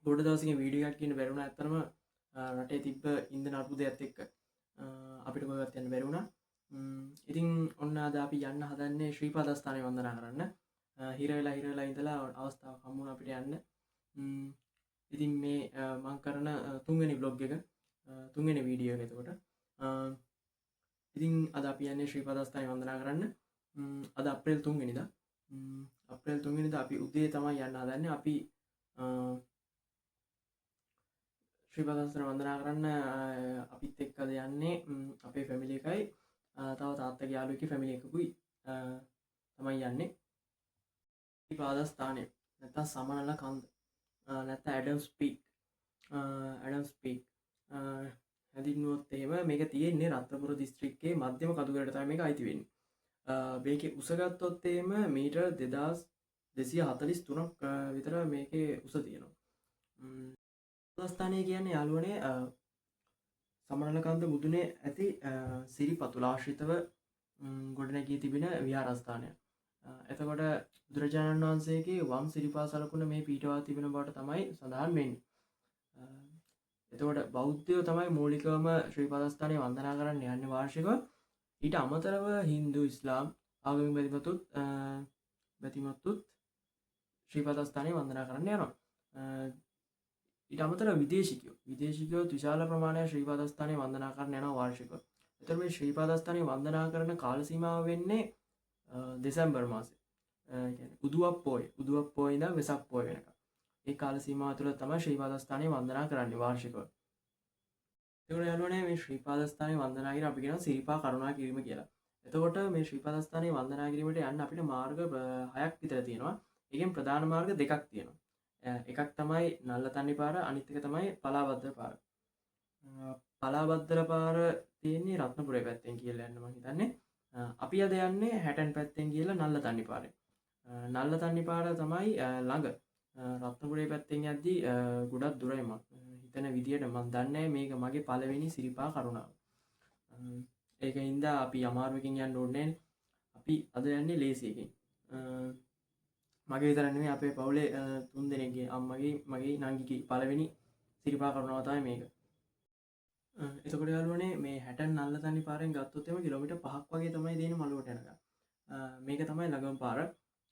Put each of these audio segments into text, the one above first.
ගොඩ දවසකින් වීඩියෝ එකක් කියන්න බැරුණා. ඇත්තටම රටේ තිබ්බ ඉන්ධන අර්බුදයත් එක්ක අපිට කොහෙවත් යන්න බැරි වුණා. ඉතින් ඔන්න අද අපි යන්න හදන්නේ ශ්‍රීපාදස්ථානය වන්දනා කරන්න. හිර වෙලා ඉඳලා අවස්ථාවක් හම්බුණා අපිට යන්න. ඉතින් මේ මම කරන තුන්වෙනි බ්ලොග් එක, තුන්වෙනි වීඩියෝ එක. එතකොට ඉතින් අද අපි යන්නේ ශ්‍රීපාදස්ථානය වන්දනා කරන්න. අද අප්‍රේල් 3 වෙනිදා. අප්‍රේල් 3 වෙනිදා අපි උදේ තමයි යන්න හදන්නේ. අපි ශ්‍රීපාදස්ථානය වන්දනා කරන්න අපිත් එක්ක අද යන්නේ අපේ ෆැමිලි එකයි, තව තාත්තගේ යාළුවෙක්ගේ ෆැමිලි එකකුයි තමයි යන්නේ. ශ්‍රීපාදස්ථානය නැත්නම් සමනල කන්ද නැත්නම් ඇඩම්ස් පීක් හැඳින්වුවොත් එහෙම මේක තියෙන්නේ රත්නපුර දිස්ත්‍රික්කයේ මධ්‍යම කඳුගලට තමයි මේක අයිති වෙන්නේ. මේකේ උස ගත්තොත් එහෙම මීටර් 2243ක් විතර මේකේ උස තියෙනවා. ශ්‍රීපාදස්ථානය කියන්නේ යාළුවනේ සමනලකන්ද මුදුනේ ඇති සිරිපතුලාශ්‍රිතව ගොඩනැගී තිබෙන විහාරස්ථානයක්. එතකොට බුදුරජාණන් වහන්සේගේ වම් සිරිපා සලකුණ මේ පීඨවා තිබෙන බවට තමයි සඳහන් වෙන්නේ. එතකොට බෞද්ධයෝ තමයි මූලිකවම ශ්‍රීපාදස්ථානය වන්දනා කරන්න යන්නේ වාර්ෂිකව. ඊට අමතරව හින්දු, ඉස්ලාම් ආගමික බැතිමත්තුත් ශ්‍රීපාදස්ථානය වන්දනා කරන්න යනවා. ඊට අමතරව විදේශිකයෝ විශාල ප්‍රමාණයක් ශ්‍රීපාදස්ථානය වන්දනා කරන්න යනවා වාර්ෂිකව. එතකොට මේ ශ්‍රීපාදස්ථානය වන්දනා කරන කාල සීමාව වෙන්නේ දෙසැම්බර් මාසේ. කියන්නේ උදුවක් පොය ඉඳන් වෙසක් පොය වෙනකම්. ඒ කාල සීමාව තුළ තමයි ශ්‍රීපාදස්ථානය වන්දනා කරන්නේ වාර්ෂිකව. ඒකට යාළුවනේ මේ ශ්‍රීපාදස්ථානය වන්දනා කිරීම අපි කියනවා සිරිපා කරුණා කිරීම කියලා. එතකොට මේ ශ්‍රීපාදස්ථානය වන්දනා කිරීමට යන්න අපිට මාර්ග 6ක් විතර තියෙනවා. ඒකෙන් ප්‍රධාන මාර්ග දෙකක් තියෙනවා. එකක් තමයි නල්ලතන්නි පාර, අනිත් එක තමයි පලාබද්දර පාර. පලාබද්දර පාර තියෙන්නේ රත්නපුරේ පැත්තෙන් කියලා යන්න මම හිතන්නේ. අපි අද යන්නේ හැටන් පැත්තෙන් කියලා නල්ලතන්නි පාරේ. නල්ලතන්නි පාර තමයි ළඟ. රත්නපුරේ පැත්තෙන් යද්දී ගොඩක් දුරයි. මම හිතන විදියට මම දන්නේ මේක මගේ පළවෙනි සිරිපා කරුණාව. ඒකින්ද අපි අමාරුවකින් යන්න ඕනේ. අපි අද යන්නේ ලේසියකින්. මගේ විතර නෙමෙයි අපේ පවුලේ 3 දෙනෙක්ගේ, අම්මගේ, මගේ, නංගිගේ පළවෙනි සිරිපා කරුණාව තමයි මේක. එතකොට යාළුවනේ මේ හැටන් නල්ලතන්නි පාරෙන් ගත්තොත් එම කිලෝමීටර් 5ක් වගේ තමයි දෙන්නේ මළුවට යනකම්. මේක තමයි ළඟම පාර.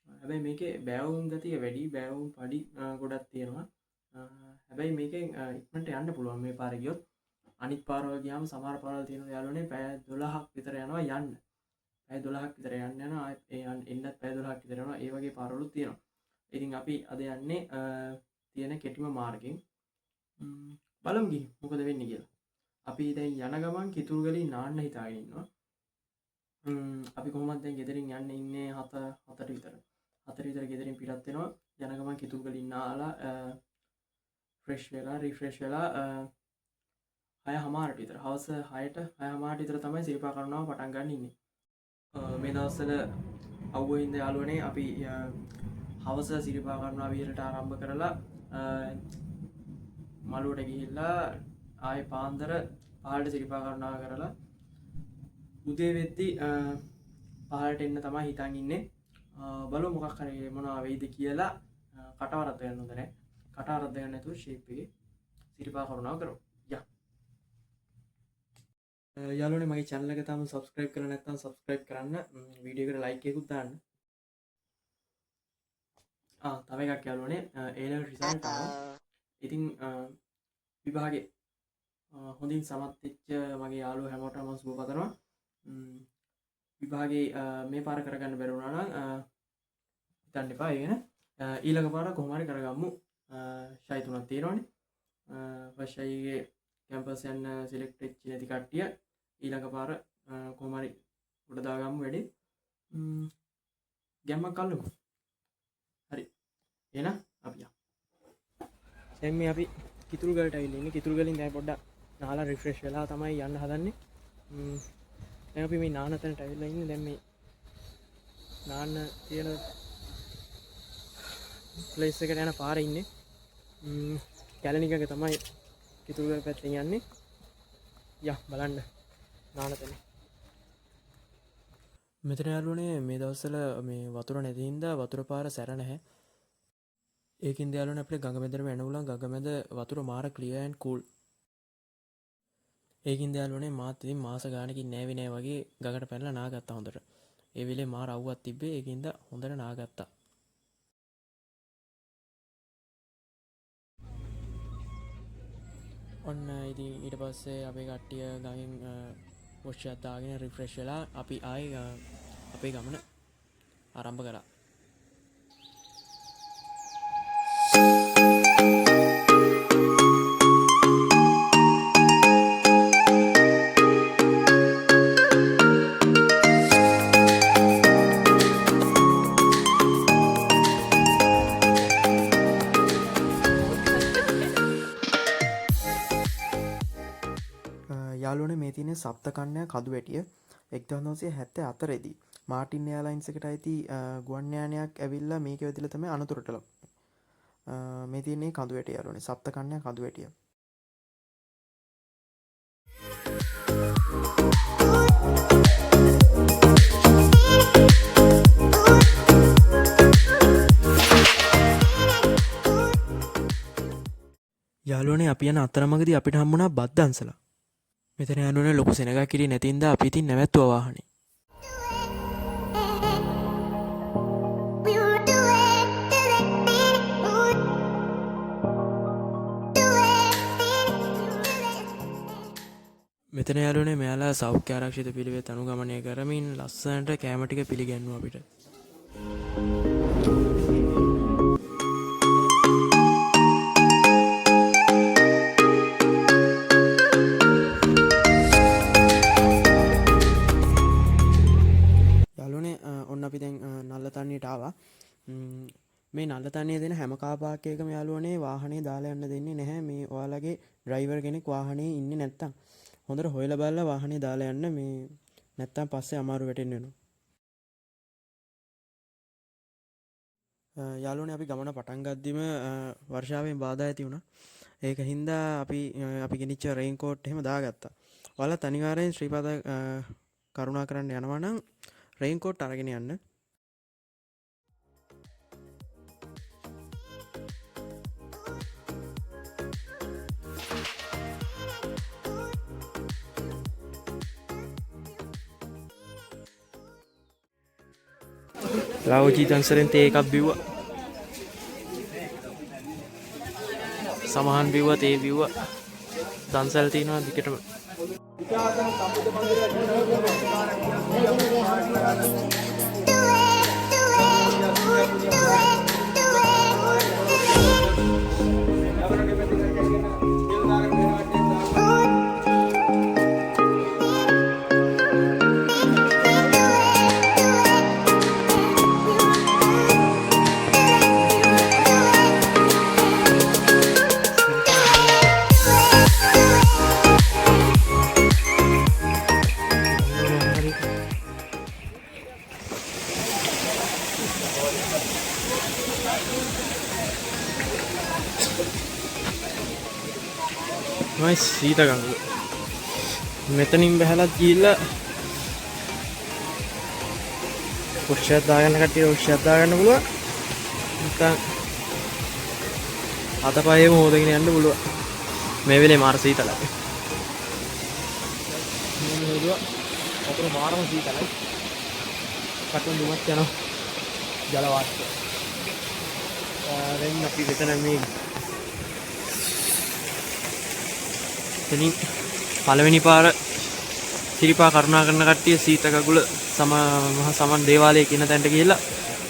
හැබැයි මේකේ බෑවුම් ගතිය වැඩි, බෑවුම් පඩි ගොඩක් තියෙනවා. හැබැයි මේකෙන් ඉක්මනට යන්න පුළුවන් මේ පාරේ ගියොත්. අනිත් පාරවල් ගියාම සමහර පාරවල් තියෙනවා යාළුවනේ පැය 12ක් විතර යනවා යන්න. පැය 12ක් විතර යන්න යනවා. එන්නත් පැය 12ක් විතර යනවා. ඒ වගේ පාරවලුත් තියෙනවා. ඉතින් අපි අද යන්නේ තියෙන කෙටිම මාර්ගයෙන්. බලමු ගිහින් මොකද වෙන්නේ කියලා. අපි දැන් යන ගමන් කිතුල්ගලින් නාන්න හිතාගෙන ඉන්නවා. අපි කොහොමද දැන් ගෙදරින් යන්නේ ඉන්නේ 7ට විතර. 4 විතර ගෙදරින් පිටත් වෙනවා. යන ගමන් කිතුල්ගලින් නාලා ෆ්‍රෙෂ් වෙලා රිෆ්‍රෙෂ් වෙලා 6:00ට විතර හවස 6ට 6:00ට විතර තමයි සිරිපා කරුණාව පටන් ගන්න ඉන්නේ. මේ දවස්වල අවුවෙන්ද යාළුවනේ අපි හවස සිරිපා කරුණාව විහෙරට ආරම්භ කරලා මළුවට ගිහිල්ලා ආයේ පාන්දර 5ට සිරිපා කරුණාව කරලා උදේ වෙද්දි 5ට එන්න තමයි හිතන් ඉන්නේ. බලමු මොකක් හරි මොනවා වෙයිද කියලා. කටවරද්ද ගන්න හොඳ නැහැ. කටවරද්ද ගන්න නැතුව ෂේප් එකේ සිරිපා කරුණාව කරමු. යාළුවනේ මගේ channel එක තාම subscribe කරලා නැත්නම් subscribe කරන්න. වීඩියෝ එකට like එකකුත් දාන්න. තව එකක් යාළුවනේ A-level result ආවා. ඉතින් විභාගේ හොඳින් සමත් වෙච්ච මගේ යාළුවෝ හැමෝටම මම සුබ පතනවා. විභාගේ මේ පාර කරගන්න බැරි වුණා නම් හිතන්න එපා. ඒ ගැන ඊළඟ පාර කොහොම හරි කරගමු. ෂයි 3ක් තියෙනවනේ. ෆස්ට් ෂයිගේ කැම්පස් යන සිලෙක්ට් වෙච්ච නැති කට්ටිය ඊළඟ පාර කොහොම හරි උඩ දාගමු වැඩේ. ගැම්මක් අල්ලමු. හරි. එහෙනම් අපි යමු. දැන් මේ අපි කිතුල් ගලට ඇවිල්ලා ඉන්නේ. කිතුල් ගලින් දැන් පොඩ්ඩක් නාලා රිෆ්‍රෙෂ් වෙලා තමයි යන්න හදන්නේ. දැන් අපි මේ නාන තැනට ඇවිල්ලා ඉන්නේ. දැන් මේ නාන්න තියෙන ප්ලේස් එකට යන පාරේ ඉන්නේ. කැලණිකක තමයි කිතුල් ගල පැත්තෙන් යන්නේ. බලන්න නාන තැන. මෙතන යාළුවනේ මේ දවස්වල මේ වතුර නැති හින්දා වතුර පාර සැර නැහැ. ඒකින් යාළුවනේ අපිට ගඟ මැදට යන්න පුළුවන්. ගඟ මැද වතුර මාර ක්ලියර් ඇන්ඩ් කූල්. ඒකින් යාළුවනේ මාත් ඉතින් මාස ගානකින් නෑවේ නෑ වගේ ගඟට පැනලා නාගත්තා හොඳට. ඒ වෙලේ මාර අවුවක් තිබ්බේ. ඒකින්ද හොඳට නාගත්තා. ඔන්න ඉතින් ඊට පස්සේ අපේ කට්ටිය ගඟෙන් වොෂ් එකක් දාගෙන රිෆ්‍රෙෂ් වෙලා අපි ආයේ අපේ ගමන ආරම්භ කළා. යාළුවනේ මේ තියෙන සප්තකන්‍යා කඳුවැටිය 1974 දී මාටින් එයාර්ලයින්ස් එකට අයිති ගුවන් යානයක් ඇවිල්ලා මේක වැදිලා තමයි අනතුරට ලක් වුනේ. මේ තියෙන්නේ කඳුවැටිය යාළුවනේ සප්තකන්‍යා කඳුවැටිය. යාළුවනේ අපි යන අතරමඟදී අපිට හම්බුණා බද්දන්සලා. මෙතන යාළුවනේ ලොකු සෙනගක් හිටියේ නැතිඳ අපි ඉතින් නැවැත්තුවා වාහනේ. මෙතන යාළුවනේ මෙයාලා සෞඛ්‍ය ආරක්ෂිත පිළිවෙත් අනුගමනය කරමින් ලස්සනට කෑම ටික පිළිගන්නවා අපිට. ඔන්න අපි දැන් නල්ලතන්නයට ආවා. මේ නල්ලතන්නේ දෙන හැම කාපාක් එකකම යාළුවනේ වාහනේ දාලා යන්න දෙන්නේ නැහැ. මේ ඔයාලගේ ඩ්‍රයිවර් කෙනෙක් වාහනේ ඉන්නේ නැත්තම් හොඳට හොයලා බලලා වාහනේ දාලා යන්න. මේ නැත්තම් පස්සේ අමාරු වැටෙන්න වෙනවා. යාළුවනේ අපි ගමන පටන් ගද්දිම වර්ෂාවෙන් බාධා ඇති වුණා. ඒක හින්දා අපි ගෙනිච්ච රේන් කෝට් එහෙම දාගත්තා. ඔයාලත් අනිවාර්යෙන් ශ්‍රීපාද කරුණා කරන්න යනවා නම් රේන් කෝට් අරගෙන යන්න. රාවජී දන්සරෙන් තේ එකක් බිව්වා. සමහන් බිව්වා, තේ බිව්වා. දන්සල් තියෙනවා දිගටම. මයි සීත ගඟුල. මෙතනින් බැහැලා ගිහිල්ලා උෂ්ෂයක් දාගන්න කට්ටිය උෂ්ෂයක් දාගන්න පුළුවන්. නැත්නම් අතපයේම හොදගෙන යන්න පුළුවන්. මේ වෙලේ මාර සීතලයි. මම හොදුවා අතර මාරම සීතලයි. කටුන් දුමත් යනවා. ජල වාෂ්ප. දැන් අපි මෙතන මේ එතනින් පළවෙනි පාර සිරිපා කරුණා කරන කට්ටිය සීතකගුල මහ සමන් දේවාලයේ කියන තැනට ගිහිල්ලා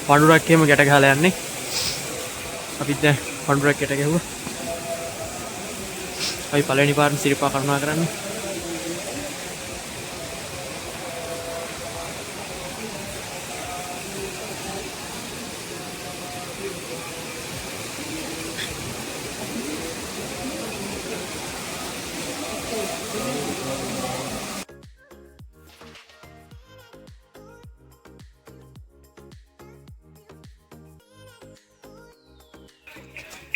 පඳුරක් එහෙම ගැට ගහලා යන්නේ. අපිත් දැන් පඳුරක් ගැට ගැහුවා. අපි පළවෙනි පාර සිරිපා කරුණා කරන්නේ.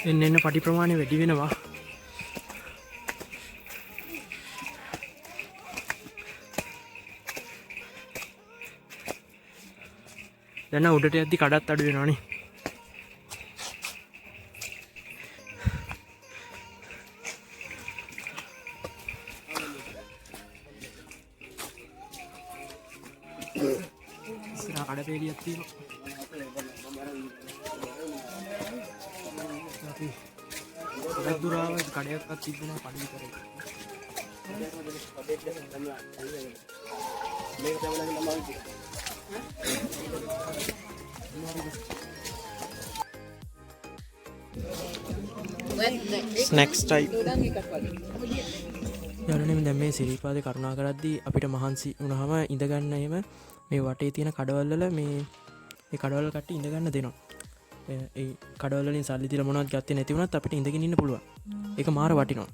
එන්න පටි ප්‍රමාණය වැඩි වෙනවා. දැන් උඩට යද්දි කඩත් අඩු වෙනවනේ. කඩපේලියක් තියෙනවා. අපි ගොඩක් දුර ආවා කඩයක්වත් තිබුණේ නැහැ පඩි විතරයි. ස්නැක්ස් ටයිප් යන්නේ දැන් මේ සිරිපාදේ කරුණා කරද්දී අපිට මහන්සි වුණාම ඉඳගන්න එහෙම මේ වටේ තියෙන කඩවල වල මේ කඩවල කට්ටිය ඉඳගන්න දෙනවා. ඒ කඩවල වලින් සල්ලි දීලා මොනවද ගත්තේ නැති වුණත් අපිට ඉඳගෙන ඉන්න පුළුවන්. ඒක මාර වටිනවා.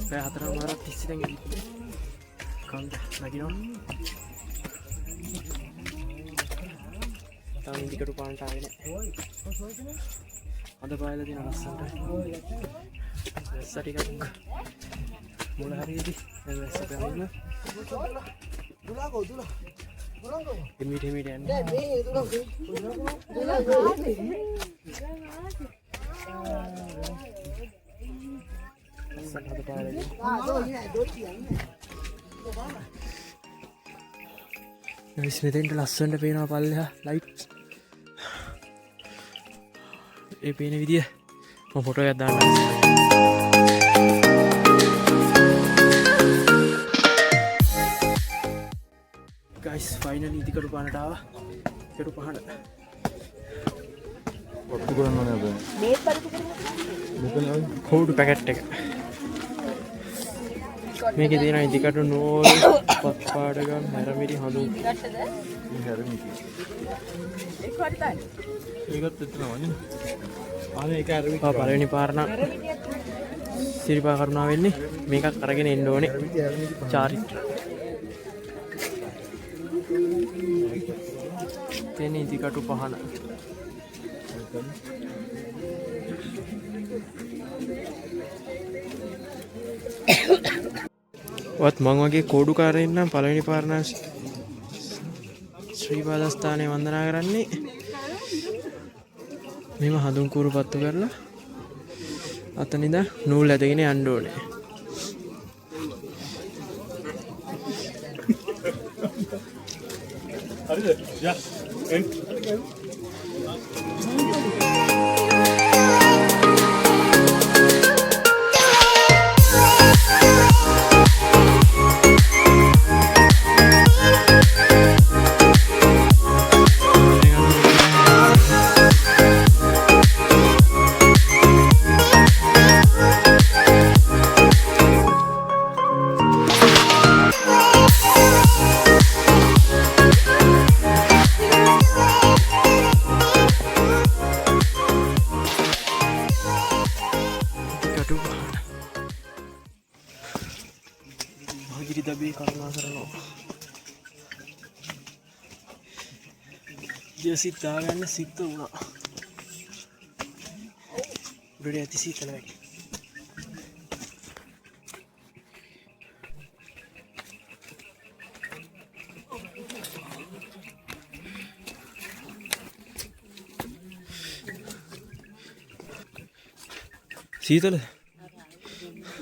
පැය 4:00 තිස්සේ දැන් කවුද නගිනවා? තාම ඉදිකටු පාන්ට ආවේ නැහැ. අද පායලා තියෙන ලස්සනට. වැස්ස ටිකක් මුල හරියදී දැන් වැස්ස ගන්න. දුලාගෝ එමිට එමිට යන්න. ලස්සනට අද පායලා. මෙතෙන්ට ලස්සනට පේනවා පල්ලෙහා ලයිට්ස්. ඒ පේන විදිය මම ෆොටෝ එකක් දාන්න. ගයිස් ෆයිනලි ඉදිකටු පානට ආවා. ඉදිකටු පහන. ඔත්තු කරන්න ඕනේ අපේ. මේත් පරිදි කරමු. කෝඩු පැකට් එක. මේකේ තියෙන ඉදිකටු නෝල් පත් පාඩගම් හැරමිටි හඳුන්. හැරමිටි. ඒක හරියටයි. ඒකත් එතනමනේ. ආනේ ඒක හැරමිටි. පළවෙනි පාරණ සිරිපා කරුණා වෙන්නේ මේකත් අරගෙන එන්න ඕනේ. චාරිත්‍ර. තෙන ඉදිකටු පහන. වත් මං වගේ කෝඩුකාරයෙක් නම් පළවෙනි පාරණ ශ්‍රීපාදස්ථානය වන්දනා කරන්නේ මෙම හඳුන් කූරු පත්තු කරලා අතනින්ද නූල් ඇදගෙන යන්න ඕනේ. හරිද? යා. දබේ කරුණා කරනවා. ජසිත් දාගන්න සිද්ධ වුණා. උඩට ඇති සීතල වැඩි. සීතල?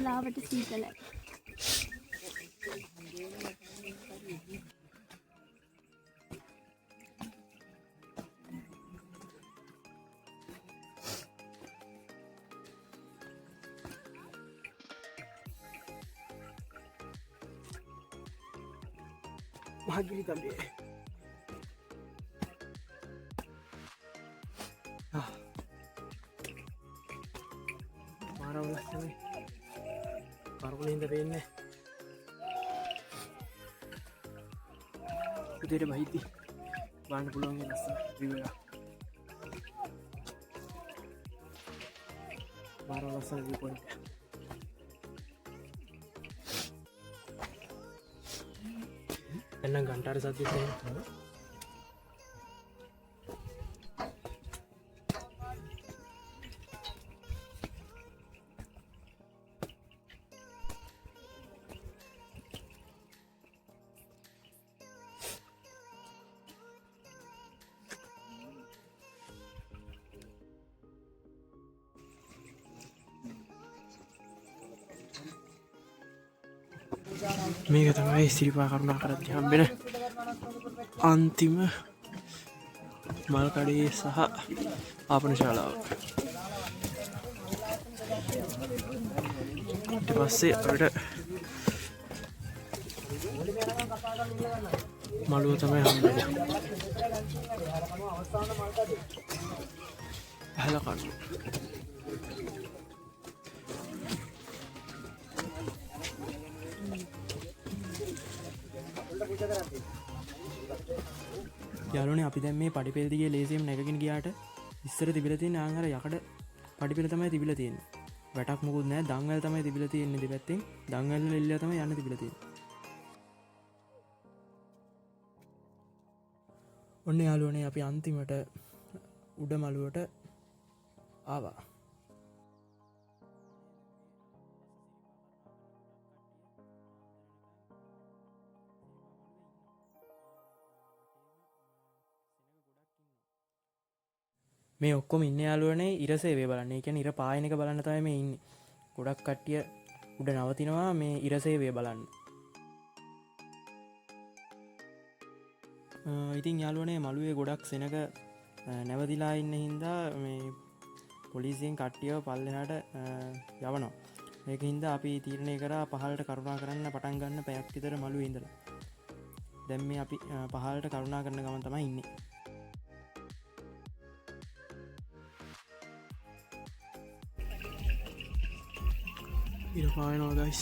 ලාවට සීතලයි. Mahagili kami. Marah ulas kami. Baru ko hindi rin eh. Ito yung bahiti. Bahan na pulong yung nasa riwaya. Marah ulas sa view point. එන්න ගන්ටාර සද්දෙත් එනවා. මේක තමයි සිරිපා කරුණා කරද්දී හම්බෙන අන්තිම මල් කඩේ සහ ආපන ශාලාව. ඊට පස්සේ අපිට මළුව තමයි හම්බෙන්නේ. ඇහල කඩුව. යාළුවනේ අපි දැන් මේ පඩිපෙළ දිගේ ලේසියෙන් නැගගෙන ගියාට ඉස්සර තිබිලා තියෙන ආන්හර යකඩ පඩිපෙළ තමයි තිබිලා තියෙන්නේ. වැටක් මොකුත් නැහැ. දන්වැල් තමයි තිබිලා තියෙන්නේ දෙපැත්තෙන්. දන්වැල් වල එල්ලලා තමයි යන්න තිබිලා තියෙන්නේ. ඔන්න යාළුවනේ අපි අන්තිමට උඩ මළුවට ආවා. මේ ඔක්කොම ඉන්න යාළුවනේ ඉරසේවේ බලන්න. ඒ කියන්නේ ඉර පායන එක බලන්න තමයි මේ ඉන්නේ. ගොඩක් කට්ටිය උඩ නවතිනවා මේ ඉරසේවේ බලන්න. ඉතින් යාළුවනේ මළුවේ ගොඩක් සෙනග නැවතිලා ඉන්න හින්දා මේ පොලිසියෙන් කට්ටියව පල්ලෙහාට යවනවා. ඒක හින්දා අපි තීරණය කරා පහළට කරුණා කරන්න පටන් ගන්න පැයක් විතර මළුවේ ඉඳලා. දැන් මේ අපි පහළට කරුණා කරන ගමන් තමයි ඉන්නේ. ඉර පායනවා ගයිස්.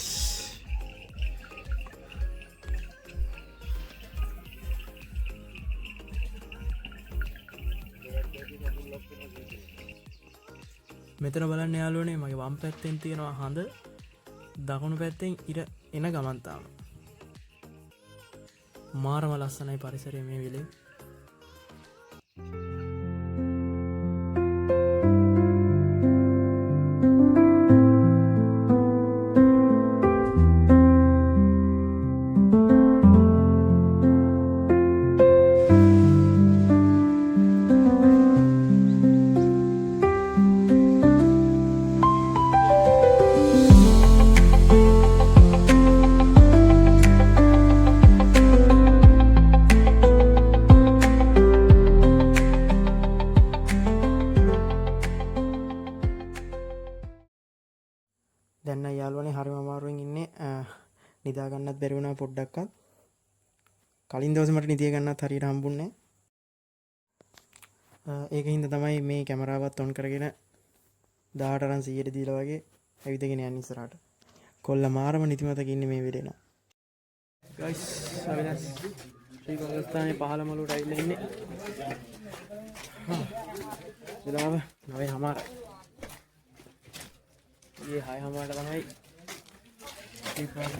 මෙතන බලන්න යාළුවනේ මගේ වම් පැත්තෙන් තියෙනවා හඳ, දකුණු පැත්තෙන් ඉර එන ගමන් තාම. මාරම ලස්සනයි පරිසරය මේ වෙලේ. දැන් යාළුවනේ හරිම අමාරුවෙන් ඉන්නේ. නිදා ගන්නත් බැරි වුණා පොඩ්ඩක්වත්. කලින් දවසේ මට නිදිය ගන්නත් හරියට හම්බුන්නේ නැහැ. ඒක හින්දා තමයි මේ කැමරාවත් ඔන් කරගෙන 18 රන් 100ට දීලා වගේ ඇවිදගෙන යන්නේ ඉස්සරහට. කොල්ල මාරම නිදිමතක ඉන්නේ මේ වෙලේ නා. ගයිස් අවිනාස් ශ්‍රී ගංගස්ථානයේ පහළ මළුවට ඇවිල්ලා ඉන්නේ. වෙලාව 9:00. ये हाय हमारा තමයි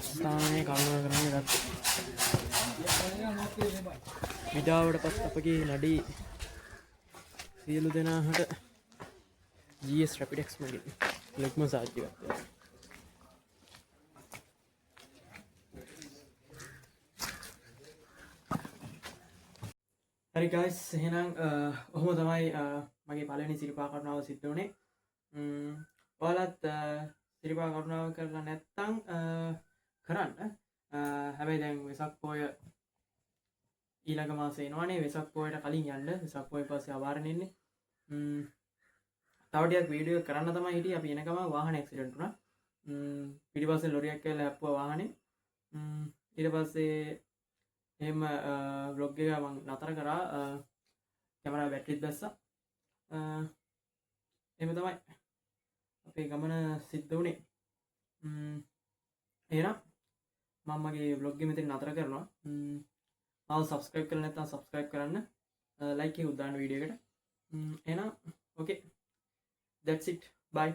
ස්ථානයේ කරුණා කරන්න ගත්තේ. විඩාවට පස් අපගේ නඩී සියලු දෙනාට GS Rapid X මගින් ලෙග් මසාජ් එකක් ගත්තා. හරි guys එහෙනම් ඔහොම තමයි මගේ පළවෙනි සිරිපා කරුණාව සිද්ධ වුණේ. ඔයාලත් සිරිපා කරුණාව කරලා නැත්තම් කරන්න. හැබැයි දැන් වෙසක් පොය ඊළඟ මාසේ එනවනේ. වෙසක් පොයට කලින් යන්න. වෙසක් පොය පස්සේ අවාරණය එන්නේ. තව ටිකක් වීඩියෝ කරන්න තමයි හිටියේ. අපි එනකම වාහන ඇක්සිඩන්ට් වුණා. පිටිපස්සේ ලොරියක් කියලා හැප්පුවා වාහනේ. ඊට පස්සේ එහෙම vlog එක මම නතර කරා. කැමරා බැටරිත් දැස්සා. එහෙම තමයි අපේ ගමන සිද්ධ වුණේ. එහෙනම් මම මගේ vlog එක මෙතන නතර කරනවා. මාව subscribe කරලා නැත්නම් subscribe කරන්න. like එක උදාන්න වීඩියෝ එකට. එහෙනම් okay, that's it, bye.